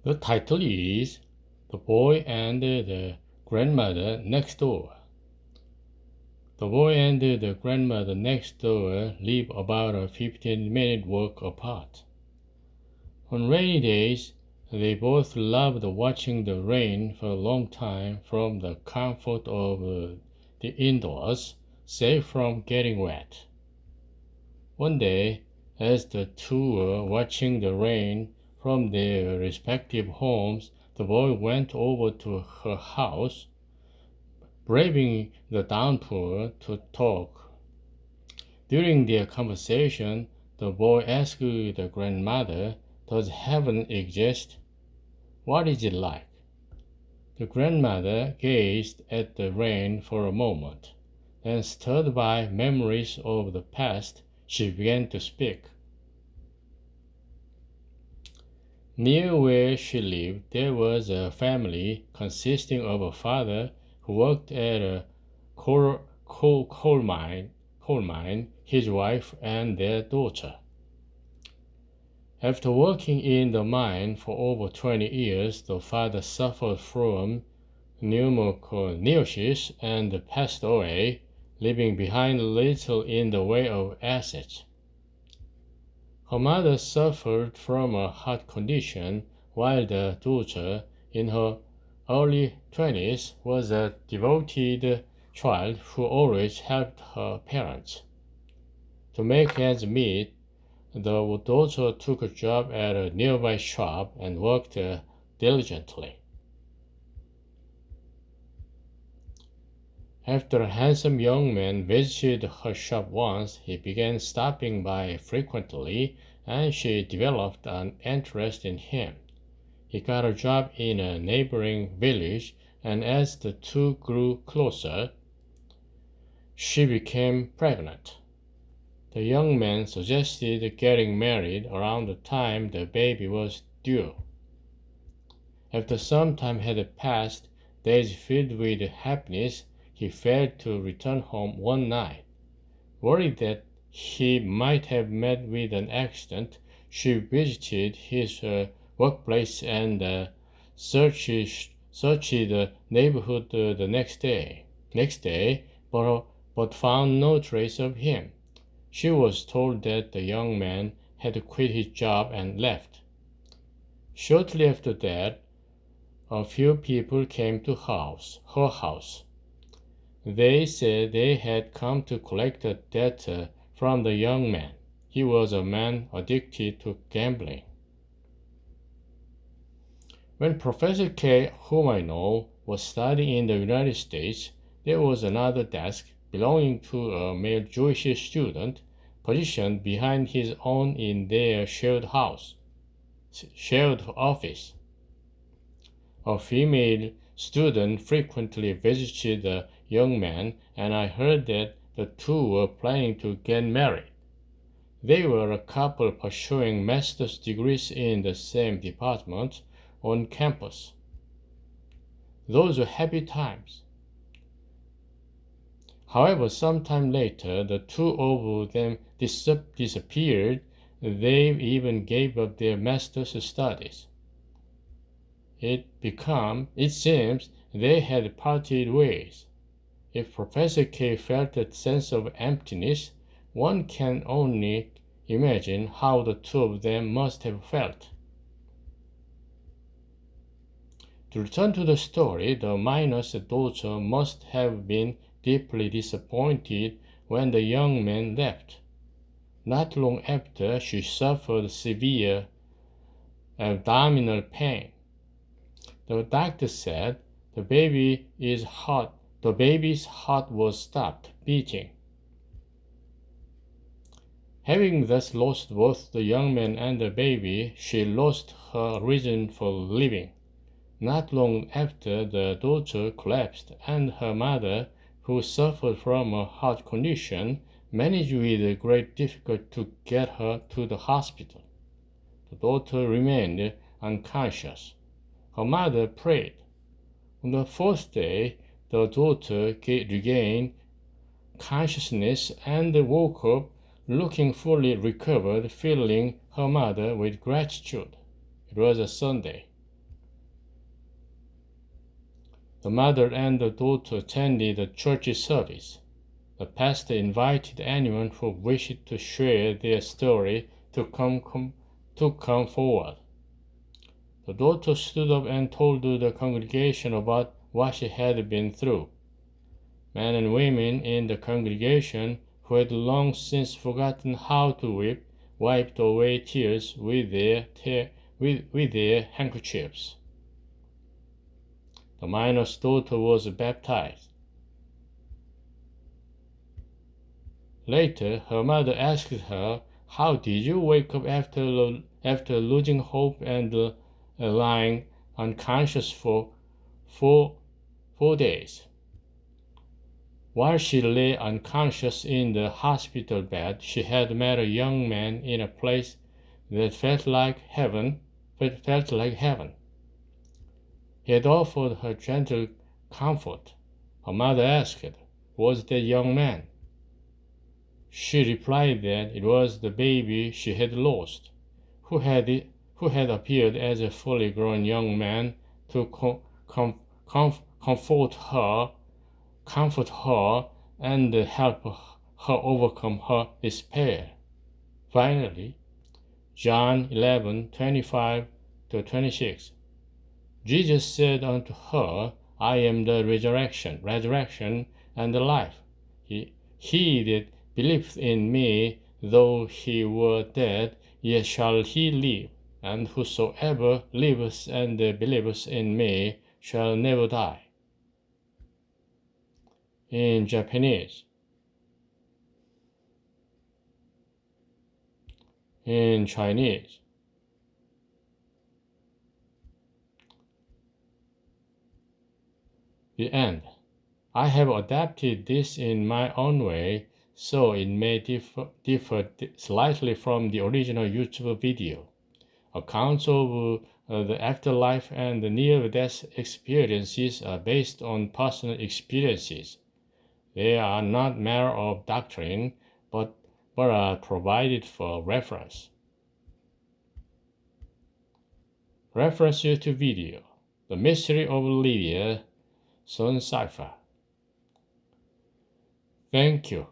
The title is The Boy and the Grandmother Next Door. The boy and the grandmother next door live about a 15-minute walk apart. On rainy days, they both loved watching the rain for a long time from the comfort of the indoors, safe from getting wet. One day, as the two were watching the rain from their respective homes, the boy went over to her house, braving the downpour, to talk. During their conversation, the boy asked the grandmother, "Does heaven exist? What is it like?" The grandmother gazed at the rain for a moment. Then, stirred by memories of the past, she began to speak. Near where she lived, there was a family consisting of a father who worked at a coal mine, his wife, and their daughter. After working in the mine for over 20 years, the father suffered from pneumoconiosis and passed away, leaving behind little in the way of assets. Her mother suffered from a heart condition, while the daughter, in her early 20s, was a devoted child who always helped her parents. To make ends meet, the daughter took a job at a nearby shop and worked diligently. After a handsome young man visited her shop once, he began stopping by frequently, and she developed an interest in him. He got a job in a neighboring village, and as the two grew closer, she became pregnant. The young man suggested getting married around the time the baby was due. After some time had passed, days filled with happiness, he failed to return home one night. Worried that he might have met with an accident, she visited his workplace and searched the neighborhood the next day, but found no trace of him. She was told that the young man had quit his job and left. Shortly after that, a few people came to her house. They said they had come to collect a debt from the young man. He was a man addicted to gambling. When Professor K, whom I know, was studying in the United States, there was another desk belonging to a male Jewish student positioned behind his own in their shared office. A female student frequently visited the young man, and I heard that the two were planning to get married. They were a couple pursuing master's degrees in the same department on campus. Those were happy times. However, sometime later, the two of them disappeared. They even gave up their master's studies. It seems they had parted ways. If Professor K felt a sense of emptiness, one can only imagine how the two of them must have felt. To return to the story, the miner's daughter must have been deeply disappointed when the young man left. Not long after, she suffered severe abdominal pain. The doctor said the baby's heart was stopped beating. Having thus lost both the young man and the baby, she lost her reason for living. Not long after, the daughter collapsed, and her mother, who suffered from a heart condition, managed with great difficulty to get her to the hospital. The daughter remained unconscious. Her mother prayed. On the fourth day, the daughter regained consciousness and woke up looking fully recovered, filling her mother with gratitude. It was a Sunday. The mother and the daughter attended the church service. The pastor invited anyone who wished to share their story to come forward. The daughter stood up and told the congregation about what she had been through. Men and women in the congregation who had long since forgotten how to weep wiped away tears with their handkerchiefs. The miner's daughter was baptized. Later, her mother asked her, "How did you wake up after losing hope and lying unconscious for 4 days?" While she lay unconscious in the hospital bed, she had met a young man in a place that felt like heaven. He had offered her gentle comfort. Her mother asked, "Was that young man?" She replied that it was the baby she had lost, who had appeared as a fully grown young man to comfort her and help her overcome her despair. Finally, John 11:25-26. Jesus said unto her, "I am the resurrection and the life. He that believeth in me, though he were dead, yet shall he live. And whosoever liveth and believeth in me shall never die." In Japanese. In Chinese. The end. I have adapted this in my own way, so it may differ slightly from the original YouTube video. Accounts of the afterlife and the near-death experiences are based on personal experiences. They are not matter of doctrine, but are provided for reference. Reference to video: The Mystery of Lydia, Sun Cipher. Thank you.